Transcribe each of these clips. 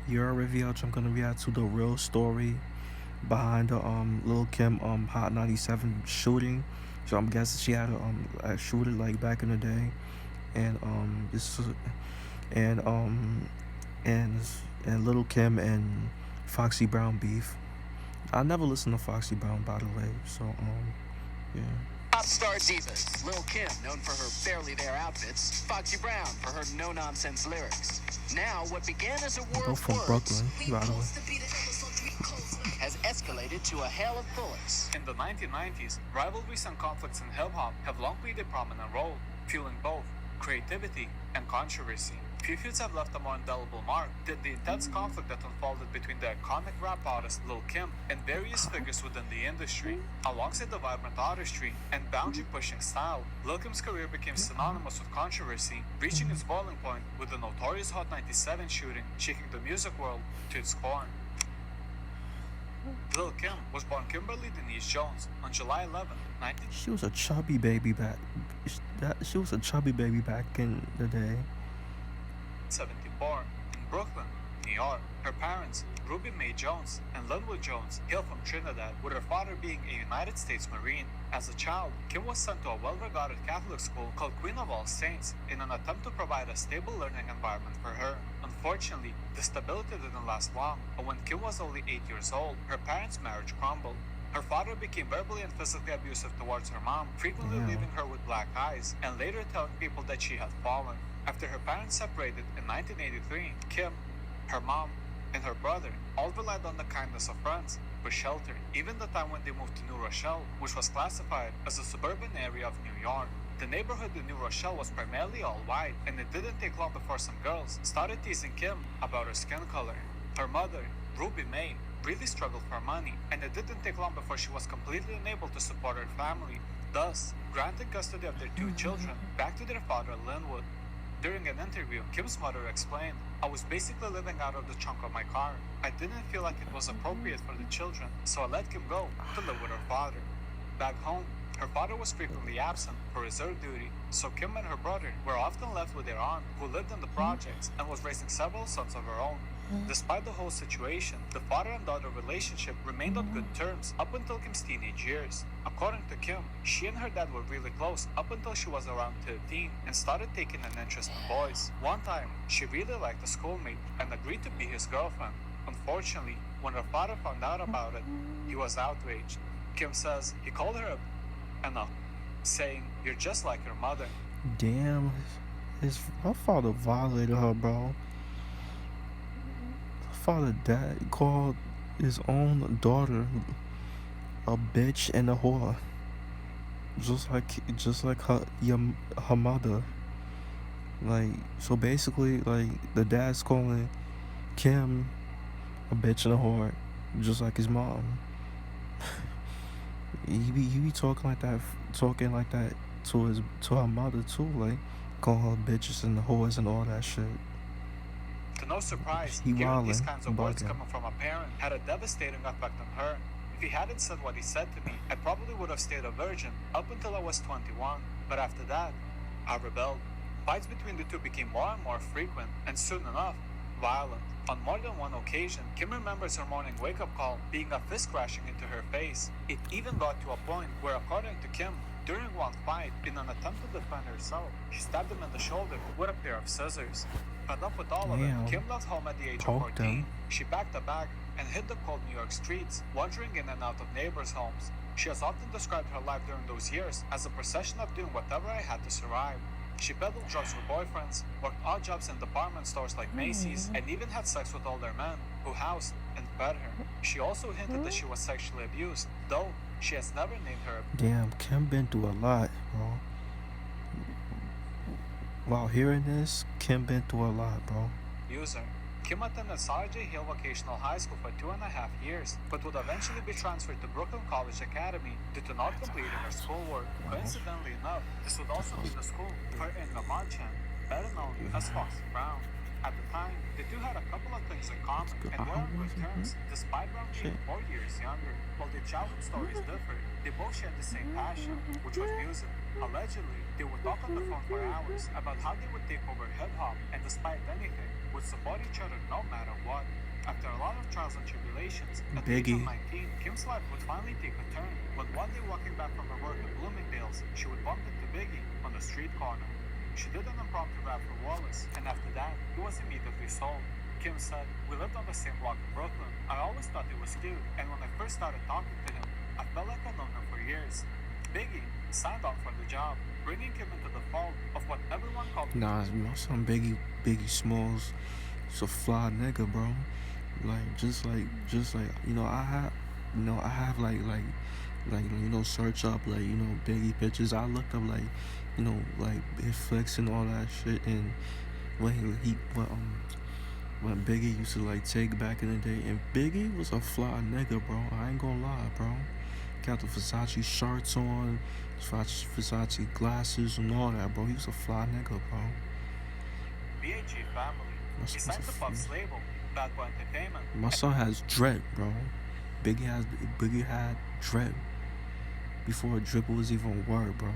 Your WavyOcho, I'm gonna react to the real story behind the Lil Kim Hot 97 shooting. So I'm guessing she had a shooter like back in the day, and this and and and Little Kim and Foxy Brown beef. I never listened to Foxy Brown, by the way. So yeah. Pop star divas. Lil Kim, known for her barely there outfits. Foxy Brown, for her no-nonsense lyrics. Now, what began as a war Both of from words Brooklyn, by the way. has escalated to a hail of bullets. In the 1990s, rivalries and conflicts in hip-hop have long played a prominent role, fueling both creativity and controversy. Few feuds have left a more indelible mark than the intense conflict that unfolded between the iconic rap artist Lil Kim and various figures within the industry. Alongside the vibrant artistry and boundary-pushing style, Lil Kim's career became synonymous with controversy, reaching its boiling point with the notorious Hot 97 shooting, shaking the music world to its core. Lil Kim was born Kimberly Denise Jones on July 11, 19... She was a chubby baby back. She was a chubby baby back in the day. 1974 in Brooklyn, New York. Her parents, Ruby Mae Jones and Linwood Jones, hail from Trinidad, with her father being a United States Marine. As a child, Kim was sent to a well-regarded Catholic school called Queen of All Saints in an attempt to provide a stable learning environment for her. Unfortunately, the stability didn't last long, and when Kim was only 8 years old, her parents' marriage crumbled. Her father became verbally and physically abusive towards her mom, frequently leaving her with black eyes, and later telling people that she had fallen. After her parents separated in 1983, Kim, her mom, and her brother all relied on the kindness of friends for shelter, even the time when they moved to New Rochelle, which was classified as a suburban area of New York. The neighborhood in New Rochelle was primarily all white, and it didn't take long before some girls started teasing Kim about her skin color. Her mother, Ruby Mae, really struggled for money, and it didn't take long before she was completely unable to support her family, thus granting custody of their two children back to their father, Linwood. During an interview, Kim's mother explained, "I was basically living out of the trunk of my car. I didn't feel like it was appropriate for the children, so I let Kim go to live with her father." Back home, her father was frequently absent for reserve duty, so Kim and her brother were often left with their aunt, who lived in the projects and was raising several sons of her own. Despite the whole situation, the father and daughter relationship remained on good terms up until Kim's teenage years. According to Kim, she and her dad were really close up until she was around 13 and started taking an interest in boys. One time, she really liked a schoolmate and agreed to be his girlfriend. Unfortunately, when her father found out about it, he was outraged. Kim says he called her enough, saying, "You're just like your mother." Damn, her father violated her, bro. Dad called his own daughter a bitch and a whore, just like her mother. Like, so basically, like, the dad's calling Kim a bitch and a whore, just like his mom. he be talking like that to her mother too, like calling her bitches and whores and all that shit. To no surprise, He hearing these wildin', kinds of words bugging. coming from a parent had a devastating effect on her. If he hadn't said what he said to me, I probably would have stayed a virgin up until I was 21. But after that, I rebelled. Fights between the two became more and more frequent, and soon enough, violent. On more than one occasion, Kim remembers her morning wake-up call being a fist crashing into her face. It even got to a point where, according to Kim, during one fight, in an attempt to defend herself, she stabbed him in the shoulder with a pair of scissors. Fed up with all of it, Damn. Kim left home at the age of Poked 14. him. She packed a bag and hit the cold New York streets, wandering in and out of neighbors' homes. She has often described her life during those years as a procession of doing whatever I had to survive. She peddled drugs for boyfriends, worked odd jobs in department stores like Macy's, and even had sex with older men who housed and fed her. She also hinted that she was sexually abused, though she has never named her. Damn, Kim been through a lot, bro. While hearing this, Kim been through a lot, bro. User. Kim attended Sarah J. Hill Vocational High School for 2.5 years, but would eventually be transferred to Brooklyn College Academy due to not completing her schoolwork. Coincidentally enough, this would also be the school for Inga Marchand, better known as Foxy Brown. At the time, the two had a couple of things in common and were on good terms, despite Brown being 4 years younger. While their childhood stories differed, they both shared the same passion, which was music. Allegedly, they would talk on the phone for hours about how they would take over hip-hop and, despite anything, would support each other no matter what. After a lot of trials and tribulations, at the age of 19, Kim's life would finally take a turn when one day walking back from her work in Bloomingdale's, she would bump into Biggie on the street corner. She did an impromptu rap for Wallace, and after that, he was immediately sold. Kim said, "We lived on the same block in Brooklyn. I always thought he was cute, and when I first started talking to him, I felt like I'd known him for years." Biggie signed on for the job, bringing Kim into the fold of what everyone called. Nah, my son Biggie Smalls, is a fly nigga, bro. Like just like I have search up Biggie pictures. I looked up his flicks and all that shit, and when Biggie used to take back in the day, and Biggie was a fly nigga, bro. I ain't gonna lie, bro. Got the Versace shirts on, Versace glasses and all that, bro. He was a fly nigga, bro. BAG family. He signed to Puff's label, Bad Boy Entertainment. My son has dread, bro. Biggie had dread before drip was even a word, bro.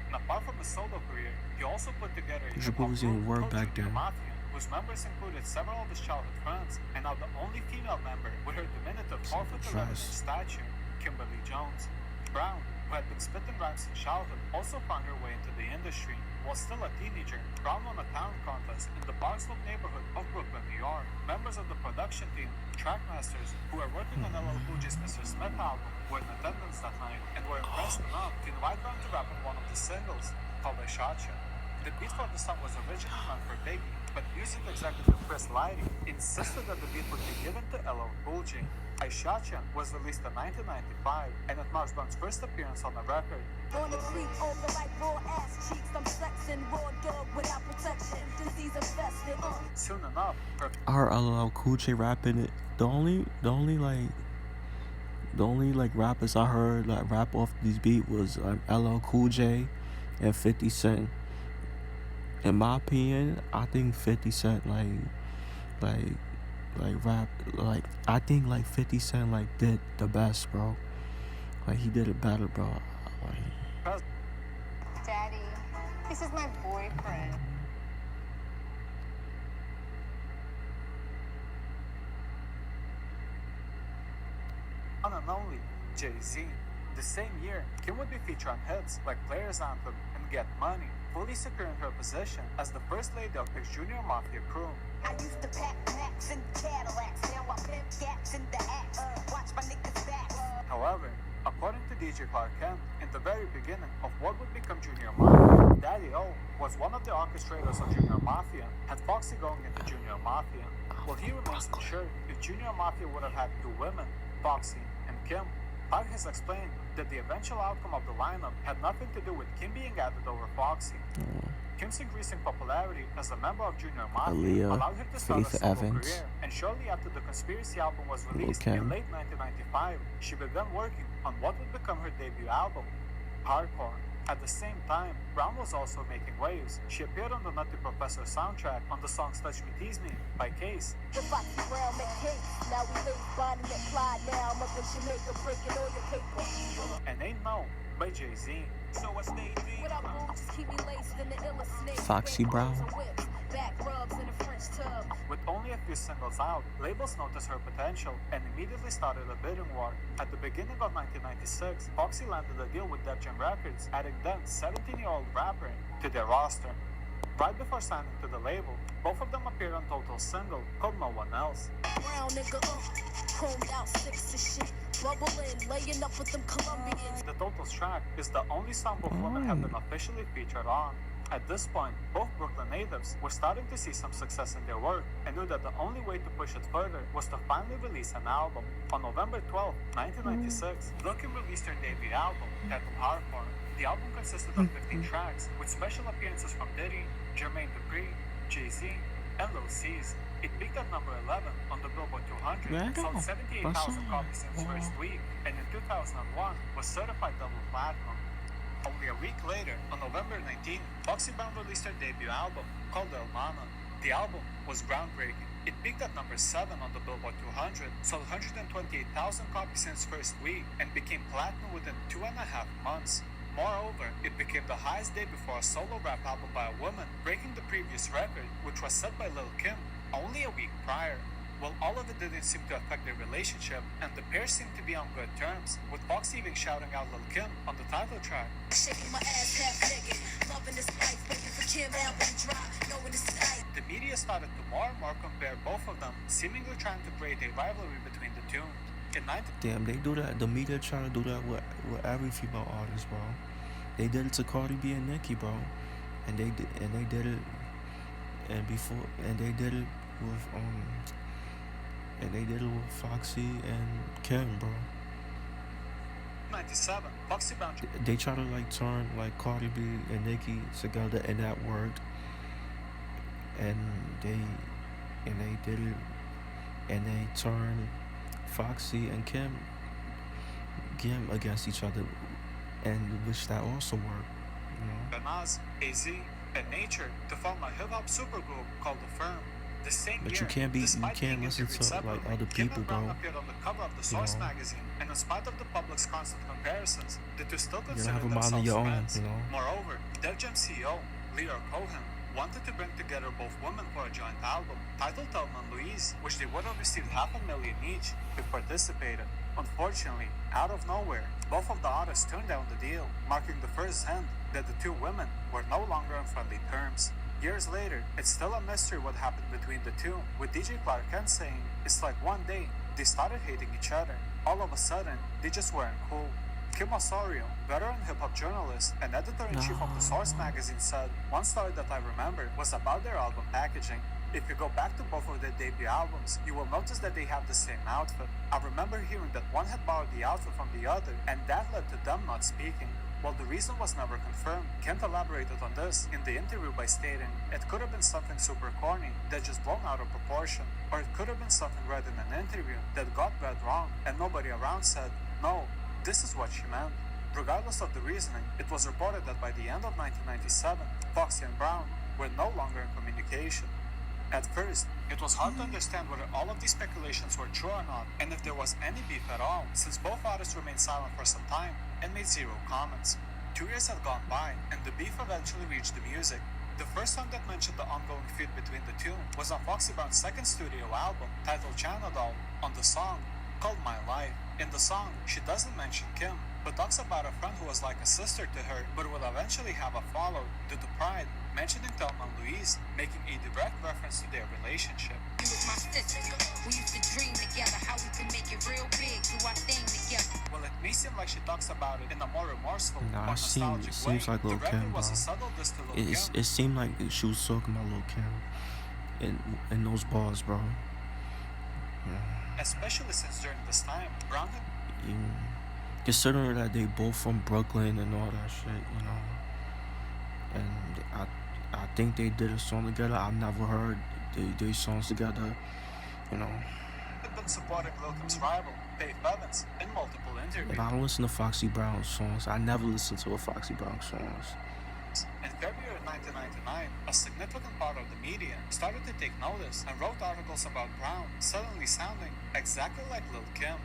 And apart from his solo career, he also put together a drip was even a word back then. Mafia, whose members included several of his childhood friends, and now the only female member with her diminutive 4'11" stature, Kimberly Jones. Brown, who had been spitting rhymes in childhood, also found her way into the industry. While still a teenager, Brown won a talent contest in the Barstow neighborhood of Brooklyn, New York. Members of the production team, trackmasters, who were working on LL Cool J's Mr. Smith album, were in attendance that night and were impressed enough to invite Brown to rap on one of the singles, called I Shot Ya. The beat for the song was originally meant for Biggie, but music executive Chris Lighty insisted that the beat would be given to LL Cool J. I Shot Ya was released in 1995, and it marks Brown's first appearance on the record. On the creep over like raw ass cheeks, I'm flexing raw dog without protection, disease infested. Soon enough, I heard LL Cool J rapping it. The only rappers I heard rap off these beats was LL Cool J and 50 Cent. In my opinion, I think 50 Cent rap, I think 50 Cent did the best, bro. He did it better, bro. Daddy, this is my boyfriend. One and only Jay-Z. The same year, Kim would be featured on hits like Players Anthem and Get Money, fully securing her position as the first lady of the Junior Mafia crew. I used to pack Macs and Cadillacs, now I pimp gats in the axe. Watch my niggas back. However, according to DJ Clark Kent, in the very beginning of what would become Junior Mafia, Daddy O was one of the orchestrators of Junior Mafia, had Foxy going into Junior Mafia. While he remains unsure if Junior Mafia would have had two women, Foxy and Kim, Clark has explained that the eventual outcome of the lineup had nothing to do with Kim being added over Foxy. Kim's increasing popularity as a member of Junior Mafia allowed her to start a solo career, and shortly after the Conspiracy album was released in late 1995, she began working on what would become her debut album, Hardcore. At the same time, Brown was also making waves. She appeared on the Nutty Professor soundtrack on the songs Touch Me Tease Me by Case. The Foxy Brown make case. Now we live Bonnie and Clyde. Now I'm up in Jamaica breaking all your paper. And Ain't No by Jay-Z. So I stayed deep. What I move, just keep me laced in the illest snake. Foxy Brown. Back rubs in a French tub. With only a few singles out, labels noticed her potential and immediately started a bidding war. At the beginning of 1996, Foxy landed a deal with Def Jam Records, adding then 17-year-old rapper to their roster. Right before signing to the label, both of them appeared on Total's single called No One Else. Brown nigga, chromed out six of shit. Bubbling, laying up with them Colombians. The Total's track is the only song both women have been officially featured on. At this point, both Brooklyn natives were starting to see some success in their work and knew that the only way to push it further was to finally release an album. On November 12, 1996, Lil' Kim released her debut album, titled Hardcore. The album consisted of 15 tracks, with special appearances from Diddy, Jermaine Dupri, Jay-Z, and Lil C's. It peaked at number 11 on the Billboard 200, sold 78,000 copies in its first week, and in 2001 was certified double platinum. Only a week later, on November 19, Foxy Brown released her debut album, called El Mana. The album was groundbreaking. It peaked at number 7 on the Billboard 200, sold 128,000 copies in its first week, and became platinum within 2.5 months. Moreover, it became the highest debut for a solo rap album by a woman, breaking the previous record, which was set by Lil Kim only a week prior. Well, all of it didn't seem to affect their relationship, and the pair seemed to be on good terms, with Foxy even shouting out Lil Kim on the title track. Shaking my ass half naked, loving this life, waiting for Kim album drop, knowing this is hype. The media started to more and more compare both of them, seemingly trying to create a rivalry between the two. In 19... Damn, they do that. The media try to do that with every female artist, bro. They did it to Cardi B and Nicki, bro, and they did it, and they did it with Foxy and Kim, bro. 97, Foxy Brown. They try to like turn like Cardi B and Nicki together, and that worked. And they did it, and they turned Foxy and Kim against each other, and which that also worked, you know. Nas, AZ, and Nature to form a hip-hop supergroup called The Firm. The same But year, you can't despite listen being to interviewed like separately, other Kim people, and Brown bro. appeared on the cover of the Source know. magazine, and in spite of the public's constant comparisons, the two still You gotta consider have a mind of themselves your own, friends. you know. Moreover, Def Jam CEO, Lear Cohen, wanted to bring together both women for a joint album, titled Thelma and Louise, which they would have received $500,000 each if participated. Unfortunately, out of nowhere, both of the artists turned down the deal, marking the first hint that the two women were no longer on friendly terms. Years later, it's still a mystery what happened between the two, with DJ Clark Kent saying it's like one day they started hating each other. All of a sudden, they just weren't cool. Kim Osorio, veteran hip-hop journalist and editor-in-chief of the Source magazine, said, "One story that I remember was about their album packaging. If you go back to both of their debut albums, you will notice that they have the same outfit. I remember hearing that one had borrowed the outfit from the other, and that led to them not speaking." While the reason was never confirmed, Kent elaborated on this in the interview by stating, "It could have been something super corny that just blown out of proportion, or it could have been something read in an interview that got read wrong, and nobody around said, no, this is what she meant." Regardless of the reasoning, it was reported that by the end of 1997, Foxy and Brown were no longer in communication. At first, it was hard to understand whether all of these speculations were true or not, and if there was any beef at all, since both artists remained silent for some time and made zero comments. 2 years had gone by, and the beef eventually reached the music. The first song that mentioned the ongoing feud between the two was on Foxy Brown's second studio album, titled China Doll, on the song called My Life. In the song, she doesn't mention Kim, but talks about a friend who was like a sister to her, but would eventually have a follow due to pride, mentioning Thelma and Louise, making a direct reference to their relationship. You was my sister. We used to dream together how we could make it real big, do our thing together. While it may seem like she talks about it in a more remorseful Nah, or it seems nostalgic way, like the Lil' record Kim, was a bro. subtle diss to Lil' Kim. It seemed like she was talking about Lil' Kim in those bars, bro. Yeah. Especially since during this time, Brown had Considering that they both from Brooklyn and all that shit, you know. And I think they did a song together. I've never heard their songs together, you know. been supporting Lil' Kim's rival, Dave Evans, in multiple interviews. If I don't listen to Foxy Brown songs, I never listen to a Foxy Brown songs. In February 1999, a significant part of the media started to take notice and wrote articles about Brown suddenly sounding exactly like Lil' Kim.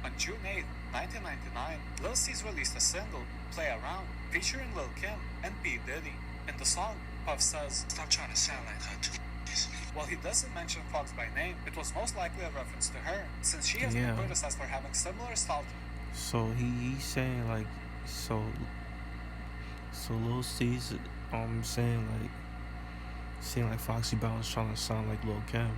On June 8, 1999, Lil C's released a single, Play Around, featuring Lil' Kim and P. Diddy. In the song, Puff says, "Stop trying to sound like her too." While he doesn't mention Fox by name, it was most likely a reference to her, since she has been criticized for having similar style. So he's saying like, so Lil C's saying like Foxy Brown is trying to sound like Lil' Kim.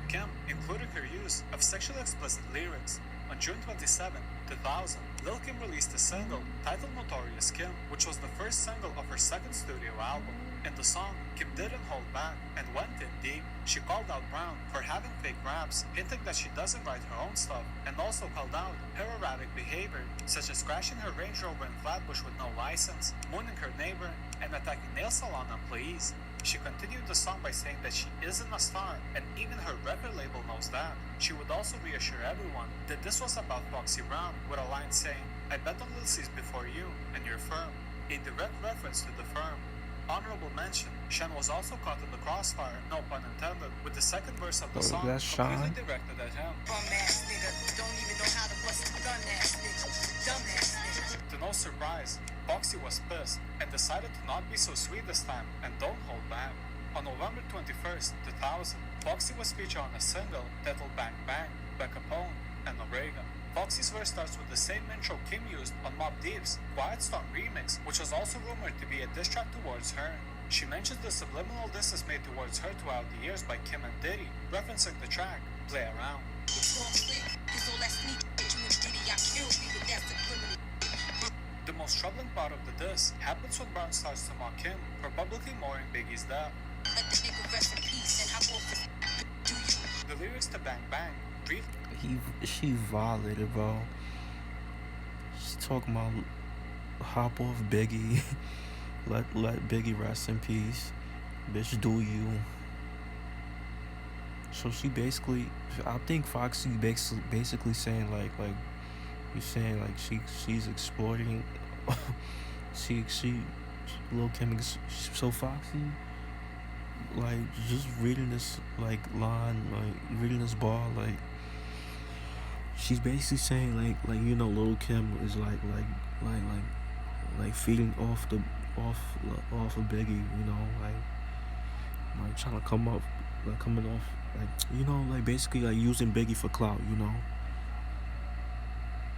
Kim included her use of sexually explicit lyrics. On June 27, 2000, Lil' Kim released a single titled Notorious Kim, which was the first single of her second studio album. In the song, Kim didn't hold back and went in deep. She called out Brown for having fake raps, hinting that she doesn't write her own stuff, and also called out her erratic behavior, such as crashing her Range Rover in Flatbush with no license, mooning her neighbor, and attacking nail salon employees. She continued the song by saying that she isn't a star, and even her record label knows that. She would also reassure everyone that this was about Foxy Brown, with a line saying, I bet on Lizzie's before you and your firm, a direct reference to the firm. Honorable mention, Shen was also caught in the crossfire, no pun intended, with the second verse of the song that's completely Sean. directed at him. Bum ass nigga, don't even know how to bust a gun ass nigga, dumb ass nigga. To no surprise, Foxy was pissed and decided to not be so sweet this time and don't hold back. On November 21st, 2000, Foxy was featured on a single titled Bang Bang by Capone and Orega. Foxy's verse starts with the same intro Kim used on Mobb Deep's Quiet Storm remix, which was also rumored to be a diss track towards her. She mentions the subliminal disses made towards her throughout the years by Kim and Diddy, referencing the track Play Around. The most troubling part of the diss happens when Brown starts to mock Kim for publicly mourning Biggie's death. The lyrics to Bang Bang read, She violated, bro. She's talking about hop off Biggie. let Biggie rest in peace. Bitch, do you. So she basically, I think Foxy basically saying like you're saying like she's exploiting. she Lil Kim is so Foxy. Like just reading this like line, like reading this bar, like she's basically saying like you know Lil Kim is like feeding off of Biggie, you know, like trying to come up, like coming off, like, you know, like basically like using Biggie for clout, you know.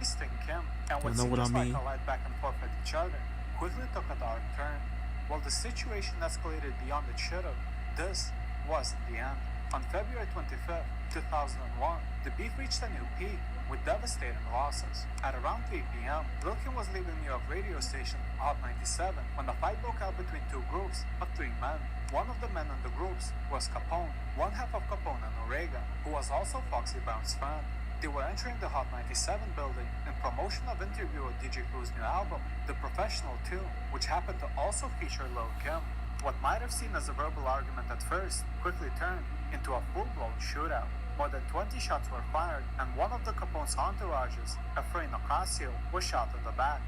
Sting Kim, and what know seemed what I just mean? like a light back and forth with each other quickly took a dark turn. While the situation escalated beyond it should have, this wasn't the end. On February 25th, 2001, the beef reached a new peak with devastating losses. At around 3 p.m., Lil Kim was leaving New York radio station Hot 97 when a fight broke out between two groups of 3 men. One of the men in the groups was Capone, one half of Capone and Orega, who was also Foxy Brown's friend. They were entering the Hot 97 building in promotion of interview with DJ Clue's new album, The Professional 2, which happened to also feature Lil Kim. What might have seemed as a verbal argument at first quickly turned into a full-blown shootout. More than 20 shots were fired, and one of the Capone's entourages, Efrain Ocasio, was shot in the back.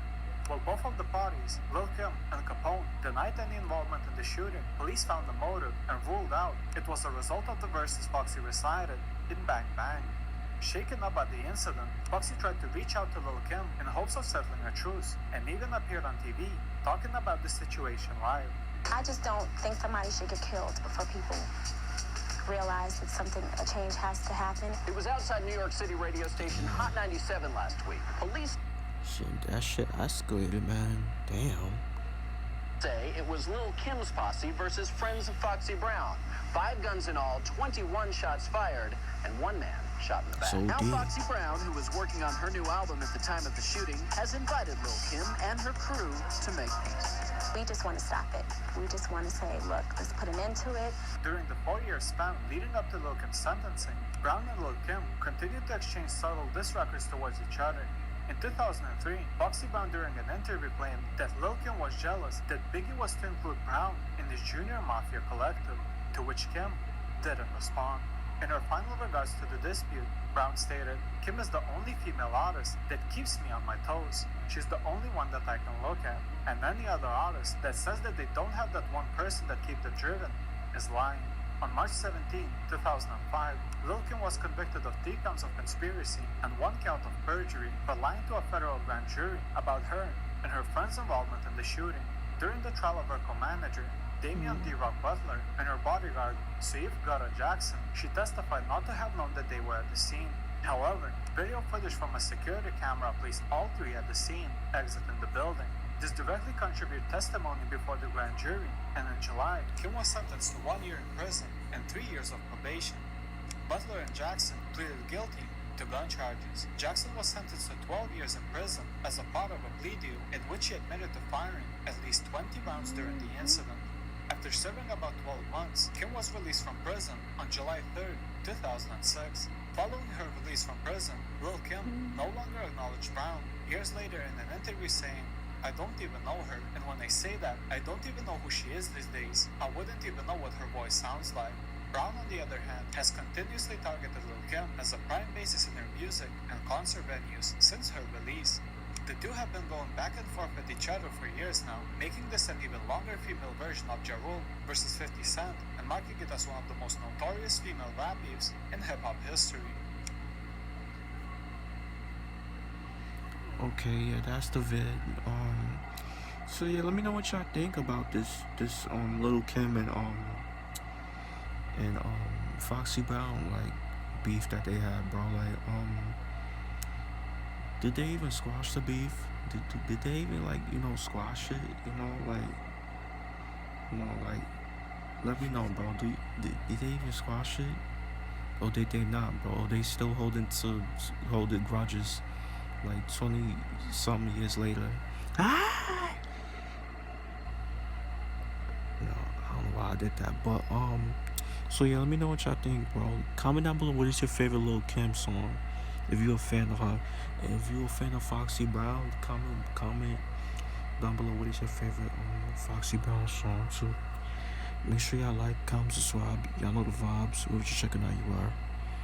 While both of the parties, Lil Kim and Capone, denied any involvement in the shooting, police found the motive and ruled out it was a result of the verses Foxy recited in Bang Bang. Shaken up by the incident, Foxy tried to reach out to Lil Kim in hopes of settling a truce, and even appeared on TV talking about the situation live. I just don't think somebody should get killed before people realize that a change has to happen. It was outside New York City radio station Hot 97 last week. Police That shit escalated, man. Damn. say it was Lil Kim's posse versus friends of Foxy Brown. 5 guns in all, 21 shots fired, and 1 man shot in the back. So Now deep. Foxy Brown, who was working on her new album at the time of the shooting, has invited Lil Kim and her crew to make peace. We just want to stop it. We just want to say, look, let's put an end to it. During the 4-year span leading up to Lil Kim's sentencing, Brown and Lil Kim continued to exchange subtle diss records towards each other. In 2003, Foxy Brown during an interview claimed that Lil Kim was jealous that Biggie was to include Brown in his Junior Mafia collective, to which Kim didn't respond. In her final regards to the dispute, Brown stated, "Kim is the only female artist that keeps me on my toes. She's the only one that I can look at, and any other artist that says that they don't have that one person that keeps them driven is lying." On March 17, 2005, Lil Kim was convicted of 3 counts of conspiracy and 1 count of perjury for lying to a federal grand jury about her and her friend's involvement in the shooting. During the trial of her co-manager, Damian D. Rock Butler, and her bodyguard, Saif Gutta Jackson, she testified not to have known that they were at the scene. However, video footage from a security camera placed all 3 at the scene, exiting the building. This directly contributed testimony before the grand jury, and in July, Kim was sentenced to 1 year in prison and 3 years of probation. Butler and Jackson pleaded guilty to gun charges. Jackson was sentenced to 12 years in prison as a part of a plea deal in which he admitted to firing at least 20 rounds during the incident. After serving about 12 months, Kim was released from prison on July 3rd, 2006. Following her release from prison, Lil Kim no longer acknowledged Brown, years later in an interview saying, "I don't even know her, and when I say that, I don't even know who she is these days. I wouldn't even know what her voice sounds like." Brown, on the other hand, has continuously targeted Lil Kim as a prime basis in her music and concert venues since her release. The two have been going back and forth with each other for years now, making this an even longer female version of Ja Rule versus 50 Cent, and marking it as one of the most notorious female rap beefs in hip-hop history. Okay, yeah, that's the vid. So yeah, let me know what y'all think about this Little Kim and Foxy Brown like beef that they had, bro. Like did they even squash the beef? Did they even like squash it? Like let me know, bro. Did they even squash it? Or did they not, bro? They still holding grudges like 20 something years later. Ah! No, I don't know why I did that, but so yeah, let me know what y'all think, bro. Comment down below what is your favorite Lil Kim song, if you're a fan of her. And if you're a fan of Foxy Brown, comment down below what is your favorite Foxy Brown song too. Make sure y'all like, comment, subscribe. Y'all know the vibes. Wherever you're checking out, you are.